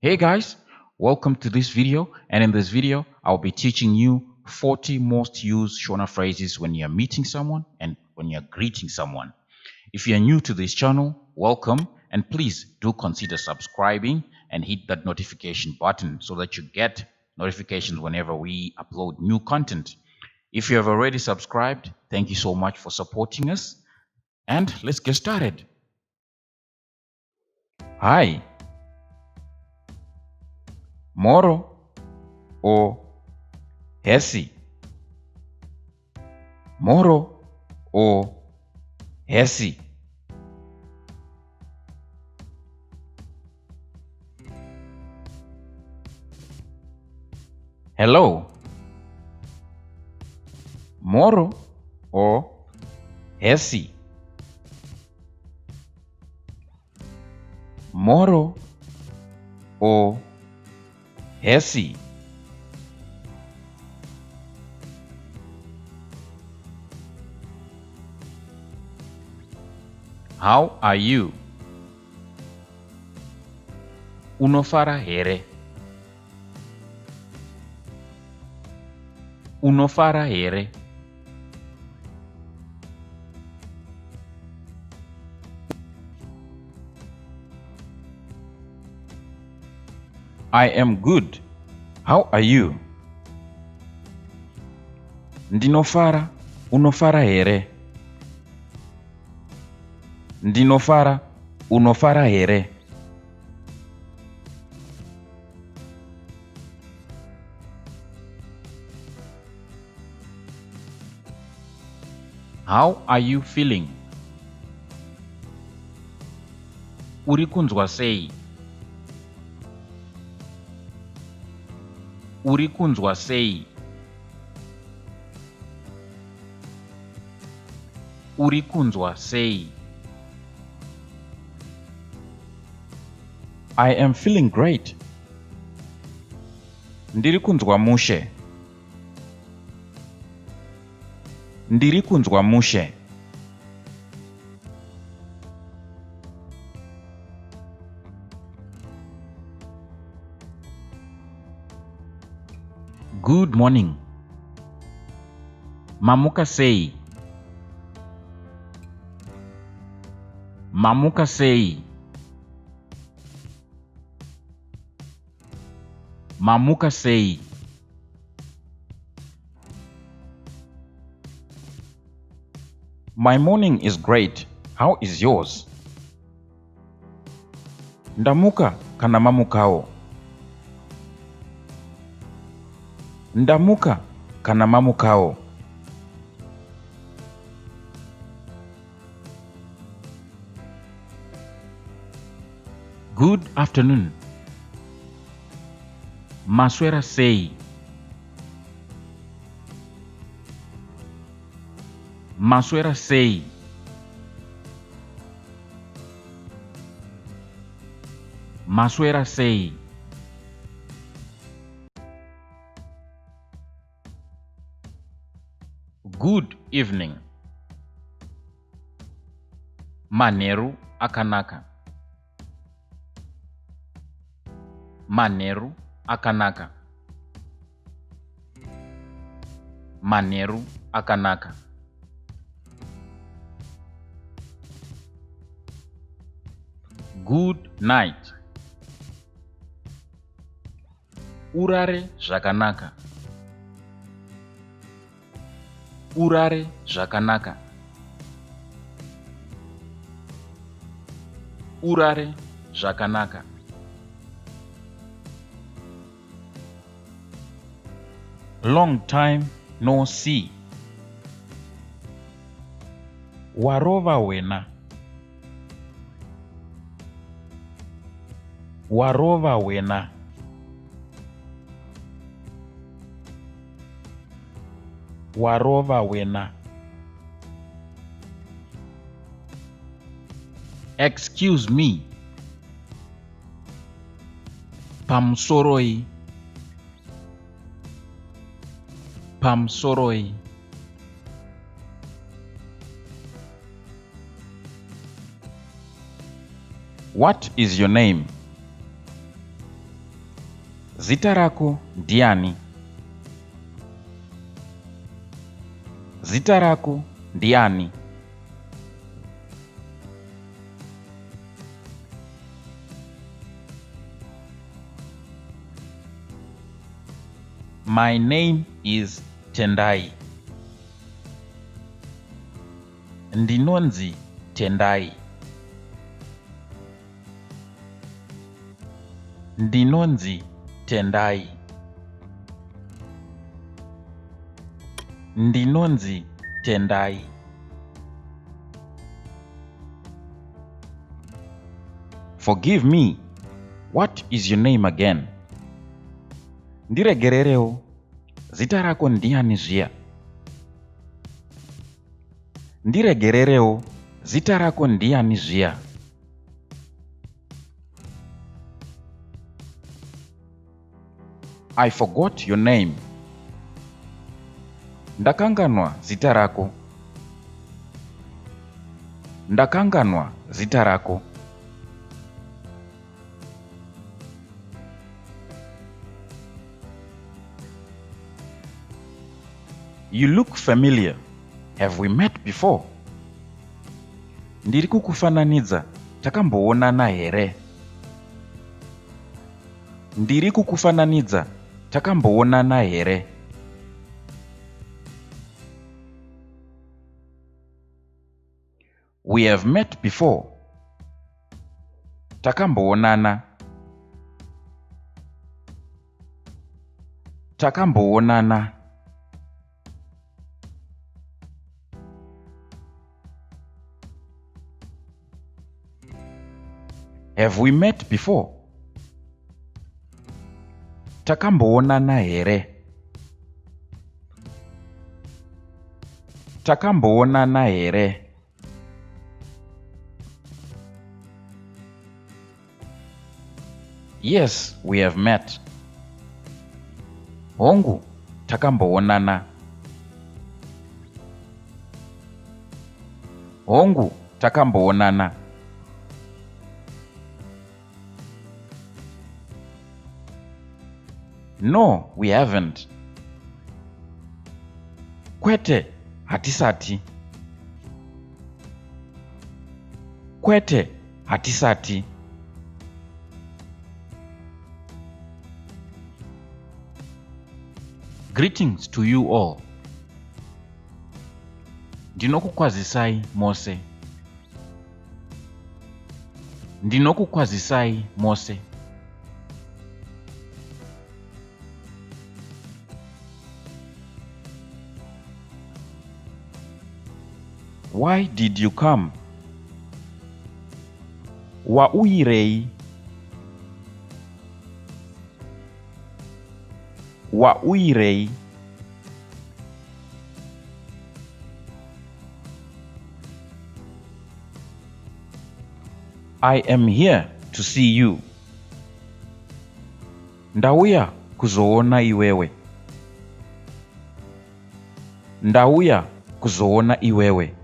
Hey guys, welcome to this video, and in this video I'll be teaching you 40 most used Shona phrases when you're meeting someone and when you're greeting someone. If you're new to this channel, welcome, and please do consider subscribing and hit that notification button so that you get notifications whenever we upload new content. If you have already subscribed, thank you so much for supporting us, and let's get started. Hi, Moro or Hesi. Moro or Hesi. Hello. Moro or Hesi. Moro or Hesi. How are you? Unofara here. Unofara here. I am good. How are you? Ndinofara. Unofara here. Ndinofara. Unofara here. How are you feeling? Uri kunzwa sei? Uri kunzwa sei? Uri kunzwa sei? I am feeling great. Ndiri kunzwa mushe. Ndiri kunzwa mushe. Good morning. Mamuka sei. Mamuka sei. Mamuka sei. My morning is great. How is yours? Ndamuka kana mamukao. Ndamuka kana mamukao. Good afternoon. Maswera sei. Maswera sei. Maswera sei. Good evening. Maneru akanaka. Maneru akanaka. Maneru akanaka. Good night. Urare zvakanaka. Urare zvakanaka. Urare zvakanaka. Long time no see. Warova wena. Warova wena. Warova wena. Excuse me. Pamsoroi. Pamsoroi. What is your name? Zita rako ndiani? Zita rako ndiani? My name is Tendai. Ndinonzi Tendai. Ndinonzi Tendai. Ndinonzi Tendai. Forgive me. What is your name again? Ndiregererewo. Zita rako ndiani zviya? Ndiregererewo. Zita rako ndiani zviya? I forgot your name. Ndakanganwa zita rako. Ndakanganwa zita rako. You look familiar. Have we met before? Ndiri kukufananidza. Takamboonana here? Ndiri kukufananidza. Takamboonana here? We have met before. Takamboonana. Takamboonana. Have we met before? Takamboonana here? Takamboonana here? Yes, we have met. Hongu, takamboonana. Hongu, takamboonana. No, we haven't. Kwete, hatisati. Kwete, hatisati. Greetings to you all. Ndinokukwazisai mose. Ndinokukwazisai mose. Why did you come? Wauyirei. Wauyirei. I am here to see you. Ndauya kuzoona iwewe. Ndauya kuzoona iwewe.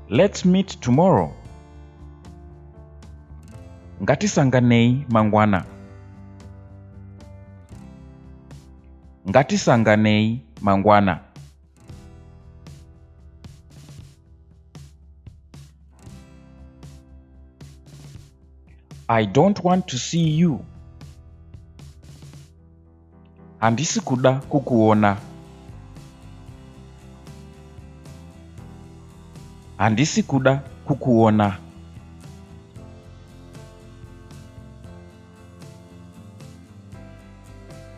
Let's meet tomorrow. Ngatisanganei mangwana. Ngatisanganei mangwana. I don't want to see you. Handisi kuda kukuona. Handisi kuda kukuona.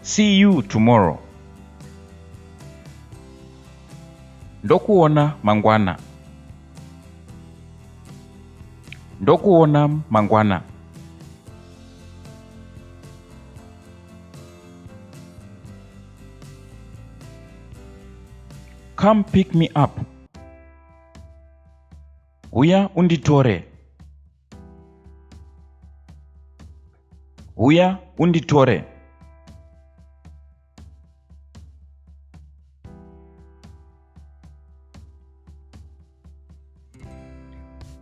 See you tomorrow. Ndokuona mangwana. Ndokuona mangwana. Come pick me up. Uya unditore. Uya unditore.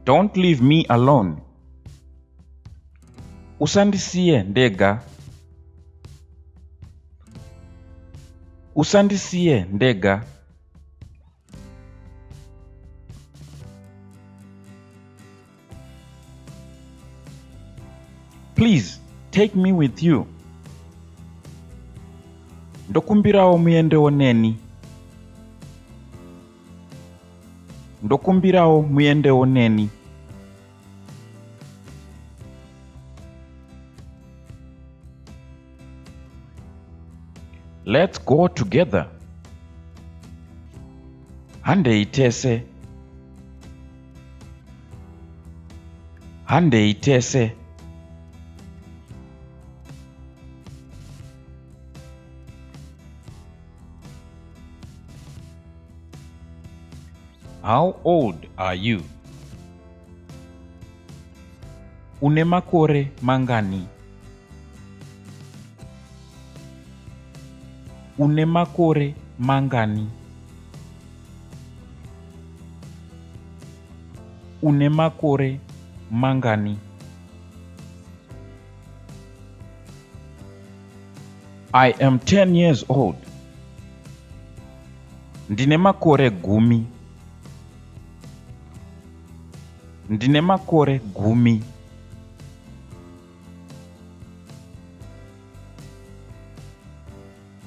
Don't leave me alone. Usandisiye ndega. Usandisiye ndega. Please take me with you. Ndokumbirawo muyendewo neni. Ndokumbirawo muyendewo neni. Let's go together. Hande itese. Hande itese. How old are you? Une makore mangani? Une makore mangani? Une makore mangani? I am 10 years old. Ndine makore gumi. Ndine makore gumi.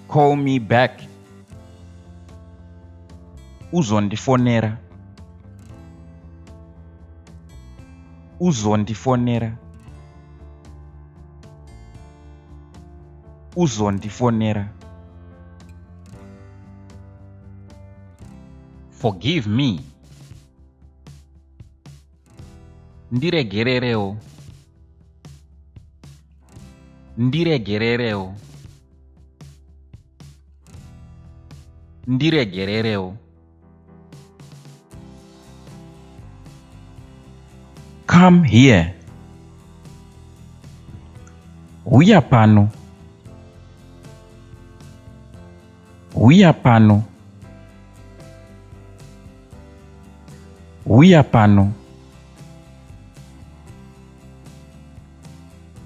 Call me back. Uzondifonera. Uzondifonera. Uzondifonera. Forgive me. Ndiregerereo. Ndiregerereo. Ndiregerereo. Come here. Uya pano. Uya pano. Uya pano.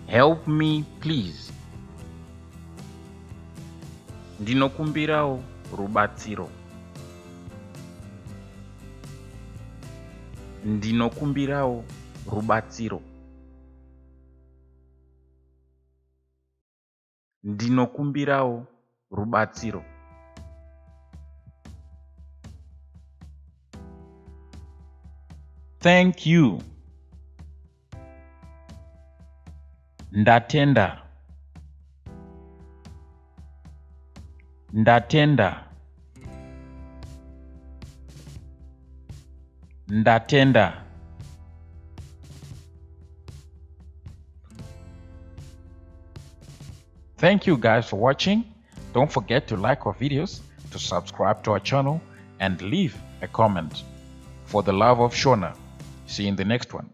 Help me, please. Ndinokumbirawo rubatsiro. Ndinokumbirawo rubatsiro. Ndinokumbirawo rubatsiro. Thank you. Ndatenda. Ndatenda. Ndatenda. Thank you guys for watching. Don't forget to like our videos, to subscribe to our channel, and leave a comment. For the love of Shona. See you in the next one.